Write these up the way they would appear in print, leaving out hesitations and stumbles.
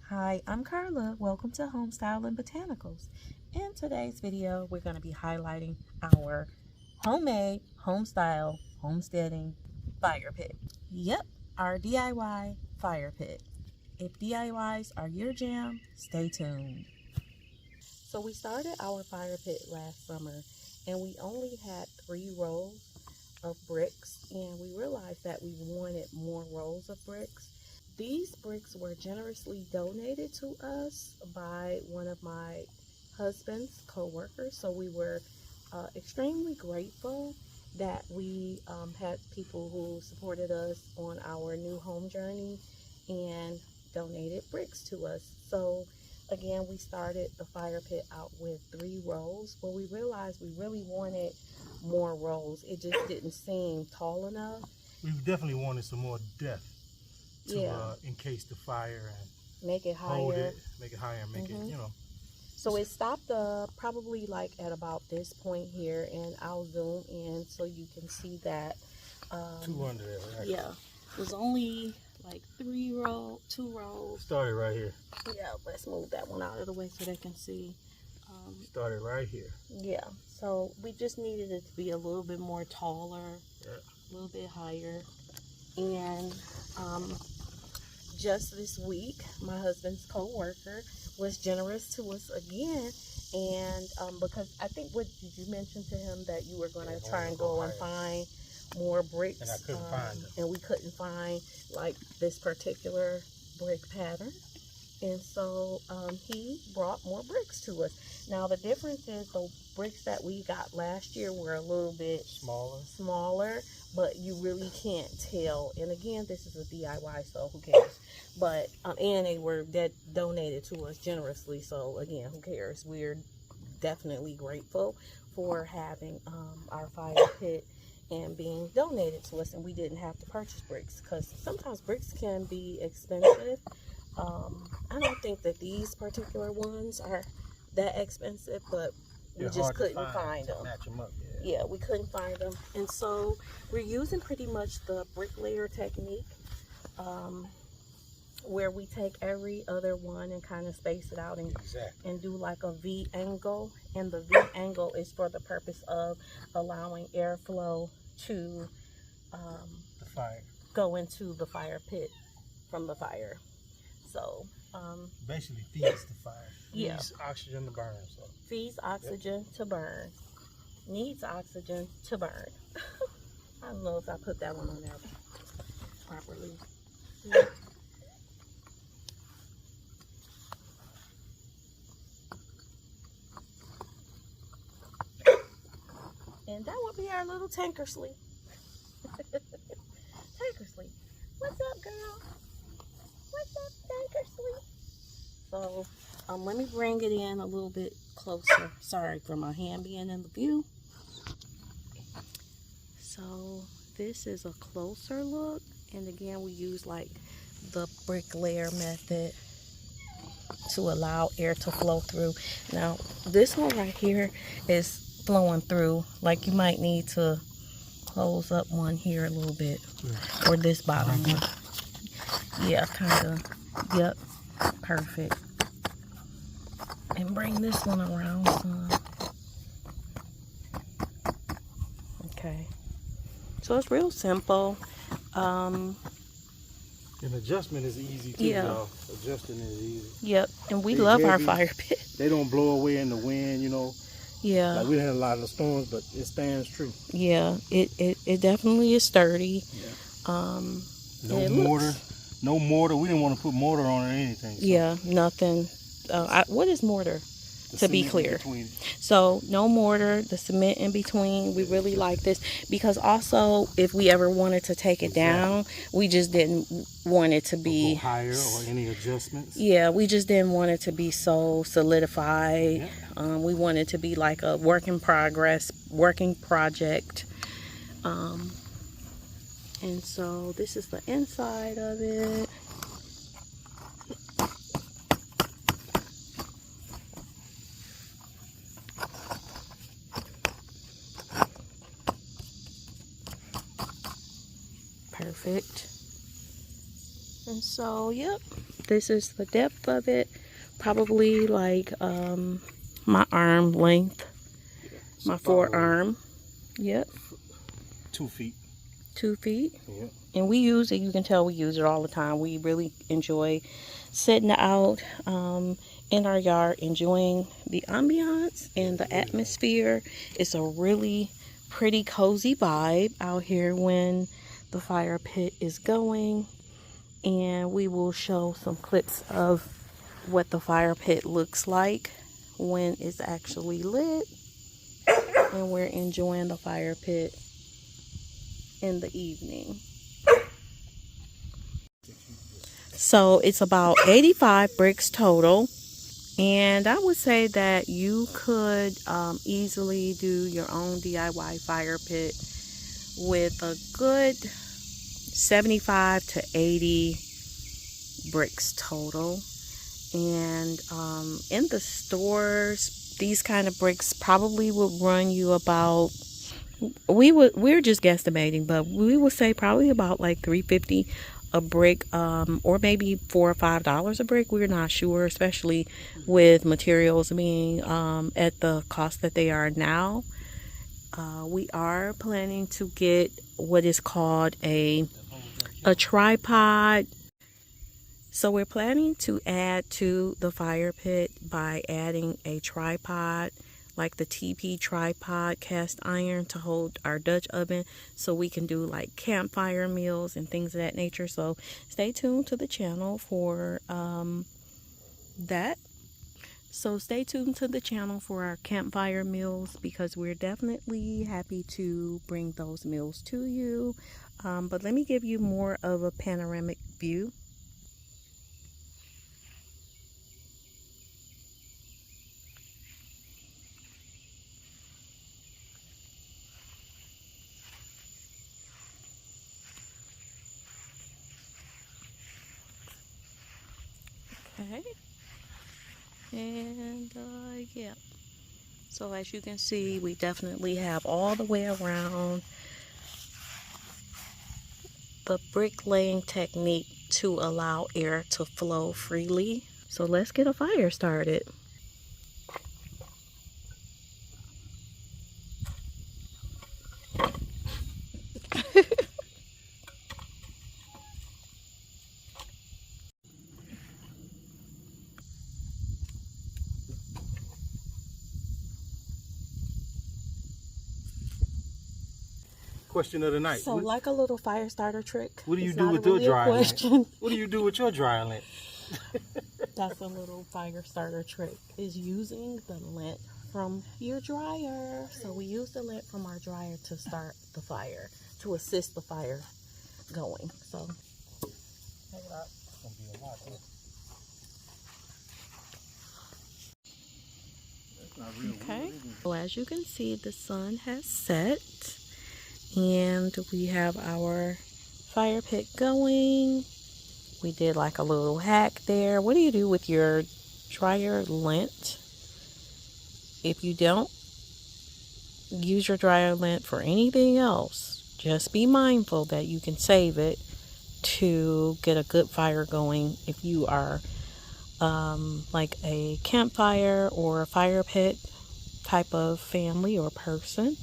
Hi, I'm Carla. Welcome to Home-Style&Botanicals. In today's video, we're going to be highlighting our homemade, home-style, homesteading fire pit. Yep, our DIY fire pit. If DIYs are your jam, stay tuned. So we started our fire pit last summer, and we only had 3 rows of bricks, and we realized that we wanted more rows of bricks. These bricks were generously donated to us by one of my husband's co-workers, so we were extremely grateful that we had people who supported us on our new home journey and donated bricks to us. So again, we started the fire pit out with 3 rows, but we realized we really wanted more rows. It just didn't seem tall enough. We definitely wanted some more depth to encase the fire and make it higher, hold it, make it higher, make it, you know. So it stopped probably like at about this point here, and I'll zoom in so you can see that. 2 under there, right? Yeah, it was only like 2 rows. Started right here. Yeah, let's move that one out of the way so they can see. Started right here. Yeah, so we just needed it to be a little bit more taller, a little bit higher. And just this week, my husband's co-worker was generous to us again, and because I think, what did you mention to him, that you were going to try and go and find more bricks, and I couldn't find them, and we couldn't find like this particular brick pattern, and so he brought more bricks to us. Now the difference is the bricks that we got last year were a little bit smaller, but you really can't tell. And again, this is a DIY, so who cares? But and they were donated to us generously, so again, who cares? We're definitely grateful for having our fire pit and being donated to us, and we didn't have to purchase bricks, because sometimes bricks can be expensive. I don't think that these particular ones are that expensive, but we just couldn't find them. Match them up, yeah, we couldn't find them, and so we're using pretty much the bricklayer technique, where we take every other one and kind of space it out and do like a V angle, and the V angle is for the purpose of allowing airflow to the fire, go into the fire pit from the fire. So basically feeds the fire, yeah, feeds oxygen to burn. So feeds oxygen to burn, needs oxygen to burn. I don't know if I put that one on there properly. And that would be our little tanker sleep. Tanker sleep. What's up, girl? What's up, tanker sleep? So, let me bring it in a little bit closer. Sorry for my hand being in the view. So, this is a closer look. And again, we use like the bricklayer method to allow air to flow through. Now, this one right here is flowing through. Like, you might need to close up one here a little bit, or this bottom one. Yeah, kind of. Yep, perfect. And bring this one around some. Okay, so it's real simple. And adjustment is easy too, y'all. Adjusting is easy. Yep, and we love our fire pit. They don't blow away in the wind, you know. Yeah. Like, we had a lot of storms, but it stands true. Yeah, it definitely is sturdy. Yeah. No mortar. We didn't want to put mortar on it or anything. So. Yeah, nothing. What is mortar? To be clear. So no mortar, the cement in between. We really like this because also if we ever wanted to take it down, we just didn't want it to be go higher or any adjustments. Yeah, we just didn't want it to be so solidified. Yeah. We want it to be like a work in progress, working project. And so this is the inside of it. Perfect. And so, yep, This is the depth of it. Probably like my arm length. My forearm. Yep. 2 feet. 2 feet. Yep. And we use it, you can tell we use it all the time. We really enjoy sitting out in our yard, enjoying the ambiance and the atmosphere. It's a really pretty cozy vibe out here when the fire pit is going. And we will show some clips of what the fire pit looks like when it's actually lit. And we're enjoying the fire pit in the evening. So it's about 85 bricks total, and I would say that you could easily do your own DIY fire pit with a good 75 to 80 bricks total. And in the stores, these kind of bricks probably would run you about, we're just guesstimating, but we would say probably about like $3.50 a brick, or maybe $4 or $5 a brick. We're not sure, especially with materials being at the cost that they are now. We are planning to get what is called a tripod. So we're planning to add to the fire pit by adding a tripod, like the TP tripod cast iron to hold our Dutch oven, so we can do like campfire meals and things of that nature. So stay tuned to the channel for that. So stay tuned to the channel for our campfire meals, because we're definitely happy to bring those meals to you. But let me give you more of a panoramic view. Okay, and yeah, so as you can see, we definitely have all the way around the bricklaying technique to allow air to flow freely. So let's get a fire started. Question of the night. So like a little fire starter trick. What do you do with your dry lint? What do you do with your dry lint? That's a little fire starter trick, is using the lint from your dryer. So we use the lint from our dryer to start the fire, to assist the fire going. So okay, so as you can see, the sun has set and we have our fire pit going. We did like a little hack there. What do you do with your dryer lint? If you don't use your dryer lint for anything else, just be mindful that you can save it to get a good fire going if you are like a campfire or a fire pit type of family or person,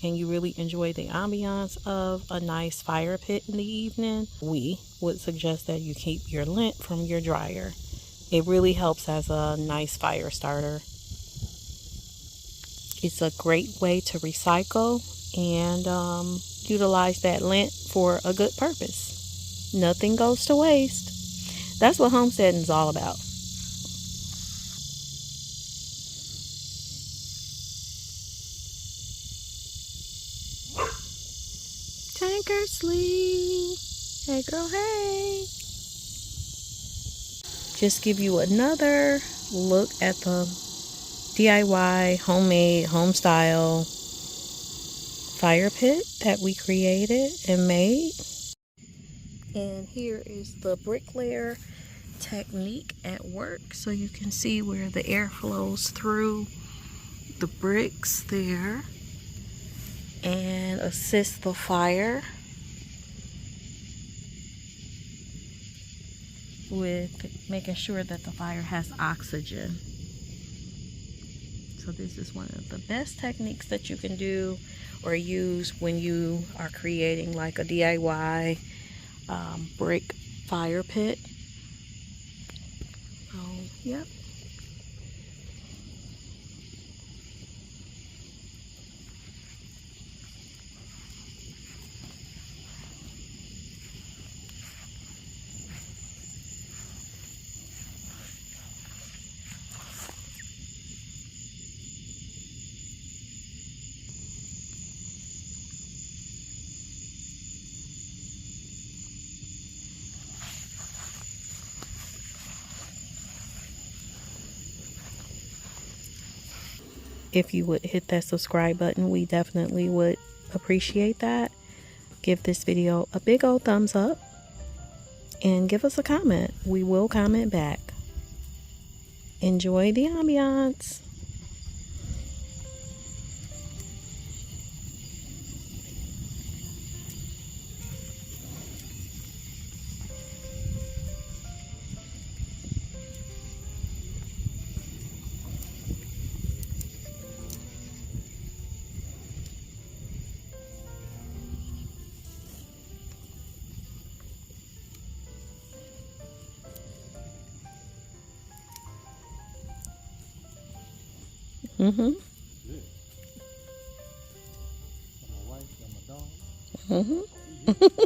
and you really enjoy the ambiance of a nice fire pit in the evening. We would suggest that you keep your lint from your dryer. It really helps as a nice fire starter. It's a great way to recycle and utilize that lint for a good purpose. Nothing goes to waste. That's what homesteading is all about. Tanker sleep. Hey girl, hey. Just give you another look at the DIY, homemade, home style fire pit that we created and made. And here is the bricklayer technique at work, so you can see where the air flows through the bricks there and assist the fire with making sure that the fire has oxygen. So this is one of the best techniques that you can do or use when you are creating like a DIY brick fire pit. Oh, yep. If you would hit that subscribe button, we definitely would appreciate that. Give this video a big old thumbs up and give us a comment. We will comment back. Enjoy the ambiance. Mm-hmm. My wife and my dog. Mm-hmm.